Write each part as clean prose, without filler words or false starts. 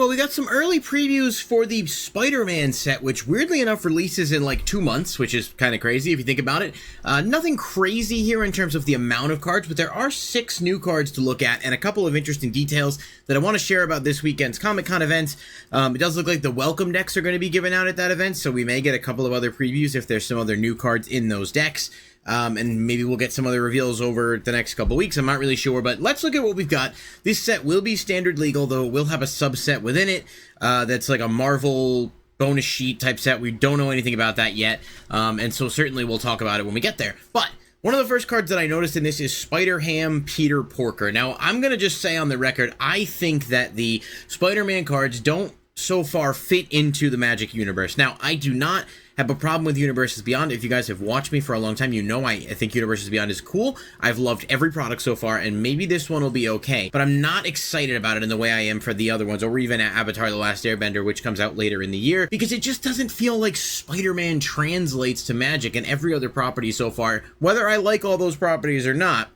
well, we got some early previews for the Spider-Man set, which weirdly enough releases in like 2 months, which is kind of crazy if you think about it. Nothing crazy here in terms of the amount of cards, but there are 6 new cards to look at and a couple of interesting details that I want to share about this weekend's Comic-Con event. It does look like the welcome decks are going to be given out at that event, so we may get a couple of other previews if there's some other new cards in those decks. And maybe we'll get some other reveals over the next couple weeks. I'm not really sure, but let's look at what we've got. This set will be standard legal, though it will have a subset within it that's like a Marvel bonus sheet type set. We don't know anything about that yet, and so certainly we'll talk about it when we get there. But one of the first cards that I noticed in this is Spider-Ham Peter Porker. Now, I'm going to just say on the record, I think that the Spider-Man cards don't so far fit into the Magic universe. Now, I do not have a problem with Universes Beyond. If you guys have watched me for a long time, you know I think Universes Beyond is cool. I've loved every product so far, and maybe this one will be okay. But I'm not excited about it in the way I am for the other ones, or even Avatar The Last Airbender, which comes out later in the year, because it just doesn't feel like Spider-Man translates to Magic and every other property so far. Whether I like all those properties or not,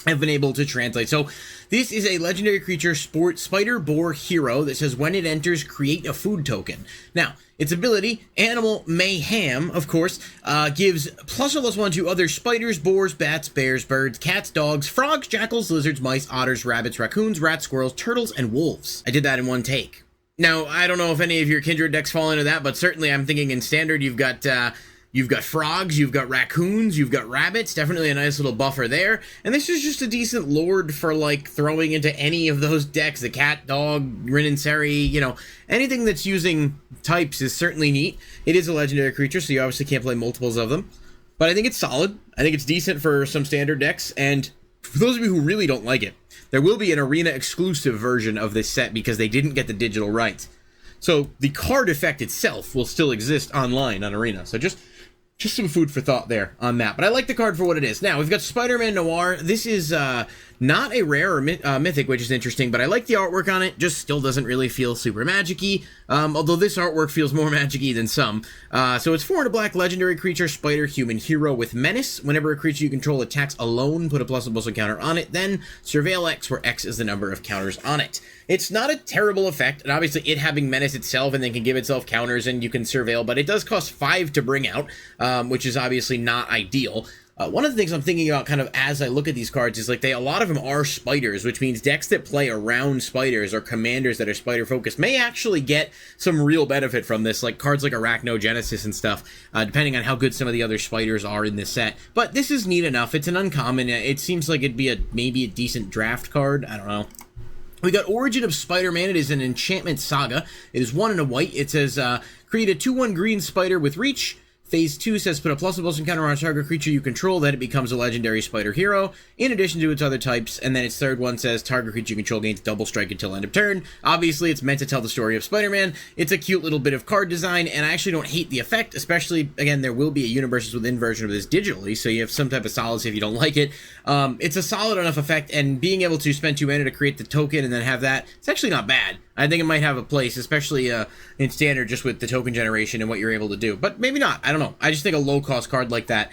I've been able to translate. So this is a legendary creature, SpiderBoore hero, that says when it enters, create a food token. Now, its ability, Animal Mayhem, of course, gives +1/+1 to other spiders, boars, bats, bears, birds, cats, dogs, frogs, jackals, lizards, mice, otters, rabbits, raccoons, rats, squirrels, turtles, and wolves. I did that in one take. Now, I don't know if any of your Kindred decks fall into that, but certainly I'm thinking in Standard you've got frogs, you've got raccoons, you've got rabbits, definitely a nice little buffer there. And this is just a decent lord for, like, throwing into any of those decks. The cat, dog, Rin and Seri, you know, anything that's using types is certainly neat. It is a legendary creature, so you obviously can't play multiples of them. But I think it's solid. I think it's decent for some standard decks. And for those of you who really don't like it, there will be an Arena exclusive version of this set because they didn't get the digital rights. So the card effect itself will still exist online on Arena. So just some food for thought there on that. But I like the card for what it is. Now, we've got SpiderMan Noir. This is not a rare or mythic, which is interesting, but I like the artwork on it. Just still doesn't really feel super magic-y, although this artwork feels more magic-y than some. So it's 4 and a black legendary creature, spider human hero with menace. Whenever a creature you control attacks alone, put a +1/+1 counter on it, then surveil X, where X is the number of counters on it. It's not a terrible effect, and obviously it having menace itself and then can give itself counters and you can surveil, but it does cost 5 to bring out, which is obviously not ideal. One of the things I'm thinking about kind of as I look at these cards is like a lot of them are spiders, which means decks that play around spiders or commanders that are spider focused may actually get some real benefit from this, like cards like Arachnogenesis and stuff, depending on how good some of the other spiders are in this set. But this is neat enough. It's an uncommon. It seems like it'd be maybe a decent draft card. I don't know. We got Origin of Spider-Man. It is an enchantment saga. It is 1 and a white. It says, create a 2/1 green spider with reach. Phase 2 says put a +1/+1 counter on a target creature you control, then it becomes a legendary spider hero, in addition to its other types, and then its third one says target creature you control gains double strike until end of turn. Obviously, it's meant to tell the story of Spider-Man. It's a cute little bit of card design, and I actually don't hate the effect, especially, again, there will be a Universes Within version of this digitally, so you have some type of solace if you don't like it. It's a solid enough effect, and being able to spend 2 mana to create the token and then have that, it's actually not bad. I think it might have a place, especially in Standard, just with the token generation and what you're able to do. But maybe not. I don't know. I just think a low-cost card like that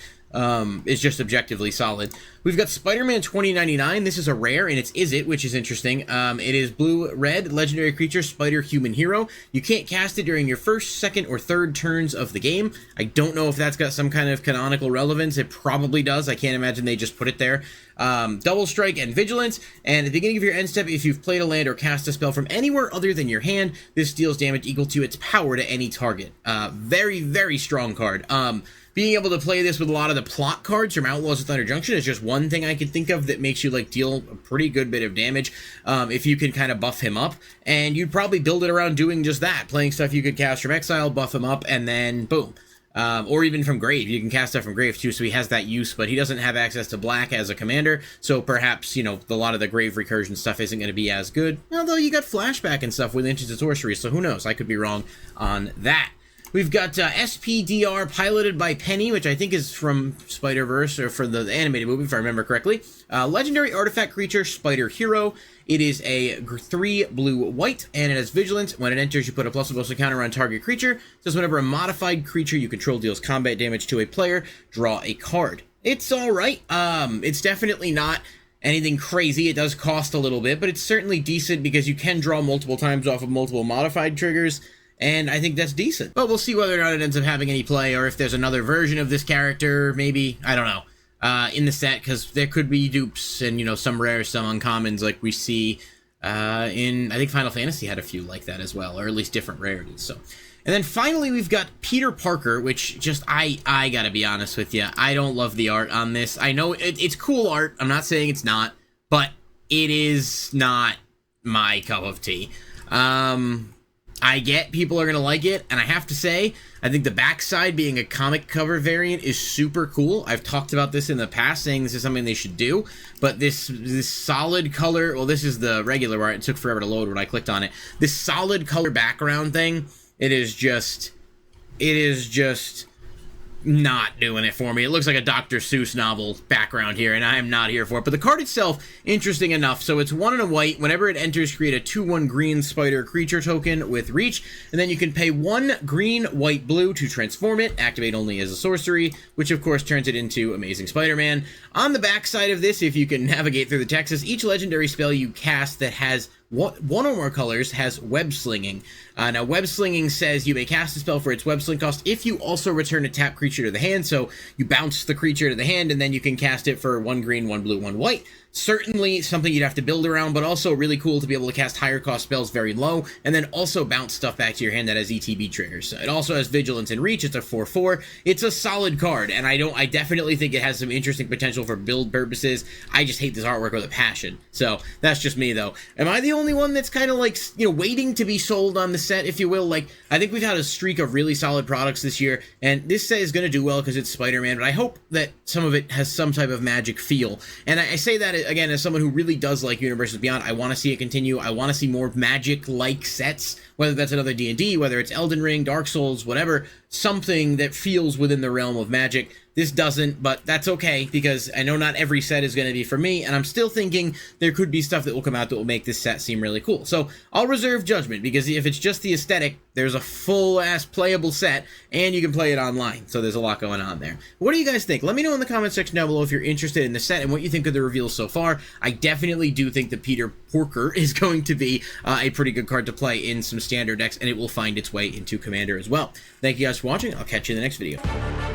is just objectively solid. We've got Spider-Man 2099. This is a rare, and it's Izzet, which is interesting. It is blue-red, legendary creature, spider human hero. You can't cast it during your first, second, or third turns of the game. I don't know if that's got some kind of canonical relevance. It probably does. I can't imagine they just put it there. Double strike and vigilance, and at the beginning of your end step, if you've played a land or cast a spell from anywhere other than your hand, this deals damage equal to its power to any target. Very, very strong card. Being able to play this with a lot of the plot cards from Outlaws of Thunder Junction is just one thing I can think of that makes you like deal a pretty good bit of damage if you can kind of buff him up, and you'd probably build it around doing just that, playing stuff you could cast from exile, buff him up, and then boom. Or even from grave. You can cast stuff from grave too, so he has that use, but he doesn't have access to black as a commander, so perhaps, you know, a lot of the grave recursion stuff isn't going to be as good, although you got flashback and stuff with Ancient Sorcery, so who knows, I could be wrong on that. We've got SPDR piloted by Penny, which I think is from Spider-Verse, or for the animated movie, if I remember correctly. Legendary artifact creature, Spider Hero. It is a 3 blue-white, and it has Vigilance. When it enters, you put a +1/+1 counter on target creature. It says whenever a modified creature you control deals combat damage to a player, draw a card. It's alright. It's definitely not anything crazy. It does cost a little bit, but it's certainly decent because you can draw multiple times off of multiple modified triggers, and I think that's decent. But we'll see whether or not it ends up having any play, or if there's another version of this character, maybe, I don't know, in the set, because there could be dupes and, you know, some rares, some uncommons, like we see in, I think Final Fantasy had a few like that as well, or at least different rarities, so. And then finally, we've got Peter Parker, which just, I gotta be honest with you, I don't love the art on this. I know it's cool art, I'm not saying it's not, but it is not my cup of tea. I get people are gonna like it, and I have to say, I think the backside being a comic cover variant is super cool. I've talked about this in the past, saying this is something they should do, but this solid color, well, this is the regular art, it took forever to load when I clicked on it. This solid color background thing, it is just not doing it for me. It looks like a Dr. Seuss novel background here, and I am not here for it. But the card itself, interesting enough. So it's 1 and a white. Whenever it enters, create a 2/1 green spider creature token with reach, and then you can pay 1 green, white, blue to transform it, activate only as a sorcery, which of course turns it into Amazing Spider-Man. On the back side of this, if you can navigate through the text, each legendary spell you cast that has one or more colors has web slinging. Now, web slinging says you may cast a spell for its web sling cost if you also return a tap creature to the hand. So you bounce the creature to the hand, and then you can cast it for 1 green, 1 blue, 1 white. Certainly something you'd have to build around, but also really cool to be able to cast higher cost spells very low, and then also bounce stuff back to your hand that has ETB triggers. It also has Vigilance and Reach. It's a 4/4. It's a solid card, and I definitely think it has some interesting potential for build purposes. I just hate this artwork with a passion. So that's just me, though. Am I the only one that's kind of like, you know, waiting to be sold on the set, if you will? Like, I think we've had a streak of really solid products this year, and this set is going to do well because it's Spider-Man, but I hope that some of it has some type of Magic feel. And I say that again, as someone who really does like Universes Beyond. I want to see it continue. I want to see more Magic-like sets, whether that's another D&D, whether it's Elden Ring, Dark Souls, whatever, something that feels within the realm of Magic. This doesn't, but that's okay, because I know not every set is going to be for me, and I'm still thinking there could be stuff that will come out that will make this set seem really cool. So I'll reserve judgment, because if it's just the aesthetic, there's a full-ass playable set, and you can play it online, so there's a lot going on there. What do you guys think? Let me know in the comment section down below if you're interested in the set and what you think of the reveals so far. I definitely do think that Peter Parker is going to be a pretty good card to play in some standard decks, and it will find its way into Commander as well. Thank you guys for watching. I'll catch you in the next video.